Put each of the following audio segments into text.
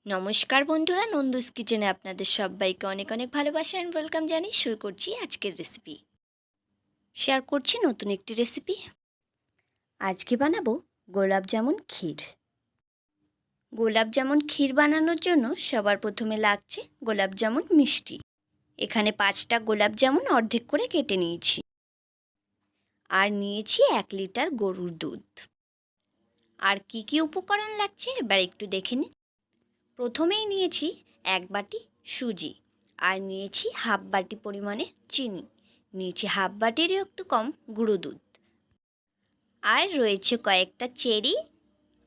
নমস্কার বন্ধুরা, নন্দুস কিচেনে আপনাদের সবাইকে অনেক অনেক ভালোবাসা অ্যান্ড ওয়েলকাম জানিয়ে শুরু করছি আজকের রেসিপি। শেয়ার করছি নতুন একটি রেসিপি। আজকে বানাবো গোলাপ জামুন ক্ষীর। গোলাপ জামুন ক্ষীর বানানোর জন্য সবার প্রথমে লাগছে গোলাপ জামুন মিষ্টি। এখানে 5টা গোলাপ জামুন অর্ধেক করে কেটে নিয়েছি। আর নিয়েছি 1 লিটার গরুর দুধ। আর কি কি উপকরণ লাগছে এবার একটু দেখে নিন। প্রথমেই নিয়েছি 1 বাটি সুজি, আর নিয়েছি হাফ বাটি পরিমাণে চিনি, নিয়েছি হাফ বাটিরও একটু কম গুঁড়ো দুধ, আর রয়েছে কয়েকটা চেরি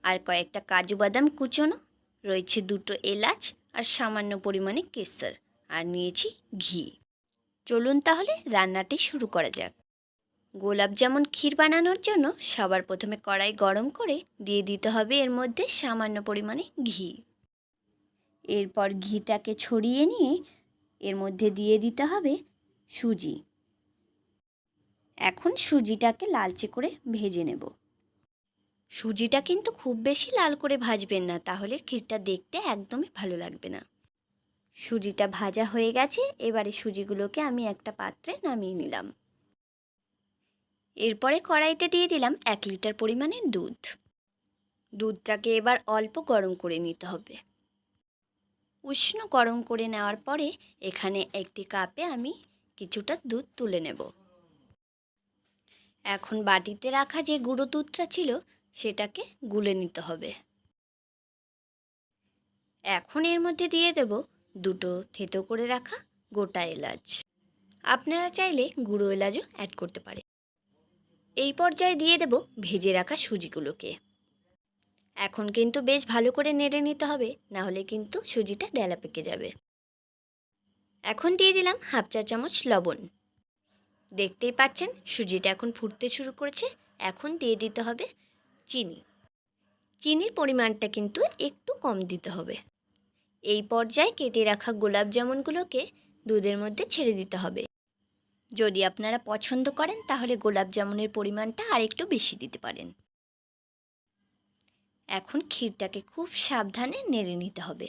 আর কয়েকটা কাজু বাদাম কুচোনো, রয়েছে 2টো এলাচ আর সামান্য পরিমাণে কেশর, আর নিয়েছি ঘি। চলুন তাহলে রান্নাটি শুরু করা যাক। গোলাপ জামুন ক্ষীর বানানোর জন্য সবার প্রথমে কড়াই গরম করে দিয়ে দিতে হবে এর মধ্যে সামান্য পরিমাণে ঘি। এরপর ঘিটাকে ছড়িয়ে নিয়ে এর মধ্যে দিয়ে দিতে হবে সুজি। এখন সুজিটাকে লালচে করে ভেজে নেব। সুজিটা কিন্তু খুব বেশি লাল করে ভাজবেন না, তাহলে ক্ষীরটা দেখতে একদমই ভালো লাগবে না। সুজিটা ভাজা হয়ে গেছে, এবারে সুজিগুলোকে আমি একটা পাত্রে নামিয়ে নিলাম। এরপরে কড়াইতে দিয়ে দিলাম 1 লিটার পরিমাণের দুধ। দুধটাকে এবার অল্প গরম করে নিতে হবে। উষ্ণ গরম করে নেওয়ার পরে এখানে একটি কাপে আমি কিছুটা দুধ তুলে নেব। এখন বাটিতে রাখা যে গুঁড়ো দুধটা ছিল সেটাকে গুলে নিতে হবে। এখন এর মধ্যে দিয়ে দেব 2টো থেতো করে রাখা গোটা এলাচ। আপনারা চাইলে গুঁড়ো এলাচও অ্যাড করতে পারেন। এই পর্যায়ে দিয়ে দেব ভেজে রাখা সুজিগুলোকে। এখন কিন্তু বেশ ভালো করে নেড়ে নিতে হবে, না হলে কিন্তু সুজিটা ডেলা পেকে যাবে। এখন দিয়ে দিলাম হাফ চা চামচ লবণ। দেখতেই পাচ্ছেন সুজিটা এখন ফুটতে শুরু করেছে। এখন দিয়ে দিতে হবে চিনি। চিনির পরিমাণটা কিন্তু একটু কম দিতে হবে। এই পর্যায়ে কেটে রাখা গোলাপ জামুনগুলোকে দুধের মধ্যে ছেড়ে দিতে হবে। যদি আপনারা পছন্দ করেন তাহলে গোলাপ জামুনের পরিমাণটা আরেকটু বেশি দিতে পারেন। এখন ক্ষীরটাকে খুব সাবধানে নেড়ে নিতে হবে।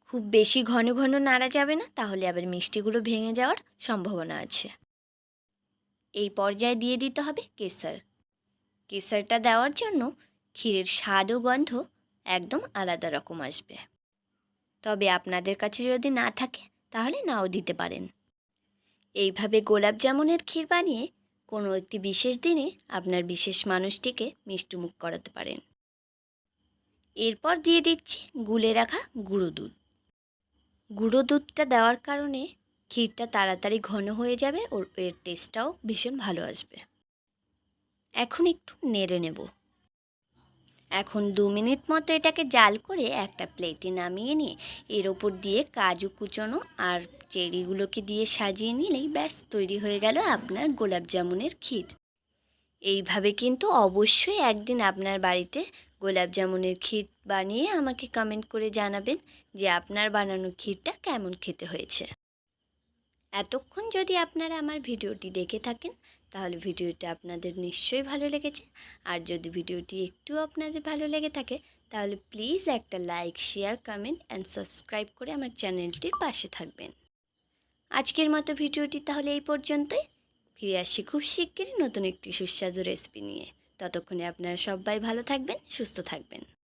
খুব বেশি ঘন ঘন নাড়া যাবে না, তাহলে আবার মিষ্টিগুলো ভেঙে যাওয়ার সম্ভাবনা আছে। এই পর্যায়ে দিয়ে দিতে হবে কেশর। কেশরটা দেওয়ার জন্য ক্ষীরের স্বাদ ও গন্ধ একদম আলাদা রকম আসবে। তবে আপনাদের কাছে যদি না থাকে তাহলে নাও দিতে পারেন। এইভাবে গোলাপ জামুনের ক্ষীর বানিয়ে কোনো একটি বিশেষ দিনে আপনার বিশেষ মানুষটিকে মিষ্টিমুখ করাতে পারেন। এরপর দিয়ে দিচ্ছি গুলে রাখা গুঁড়ো দুধ। গুঁড়ো দুধটা দেওয়ার কারণে ক্ষীরটা তাড়াতাড়ি ঘন হয়ে যাবে ও এর টেস্টটাও ভীষণ ভালো আসবে। এখন একটু নেড়ে নেব। এখন 2 মিনিট মতো এটাকে জাল করে একটা প্লেটে নামিয়ে নিয়ে এর ওপর দিয়ে কাজু কুচোনো আর চেরিগুলোকে দিয়ে সাজিয়ে নিলেই ব্যাস তৈরি হয়ে গেল আপনার গোলাপ জামুনের ক্ষীর। এইভাবে কিন্তু অবশ্যই একদিন আপনার বাড়িতে গোলাপ জামুনের ক্ষীর বানিয়ে আমাকে কমেন্ট করে জানাবেন যে আপনার বানানো ক্ষীরটা কেমন খেতে হয়েছে। এতক্ষণ যদি আপনারা আমার ভিডিওটি দেখে থাকেন তাহলে ভিডিওটা আপনাদের নিশ্চয়ই ভালো লেগেছে। আর যদি ভিডিওটি একটু আপনাদের ভালো লেগে থাকে তাহলে প্লিজ একটা like, share, comment and subscribe করে আমার চ্যানেলটির পাশে থাকবেন। আজকের মতো ভিডিওটি তাহলে এই পর্যন্তই। ফিরে আসছি খুব শিগগিরই নতুন একটি সুস্বাদু রেসিপি নিয়ে। ততক্ষণে আপনারা সবাই ভালো থাকবেন, সুস্থ থাকবেন।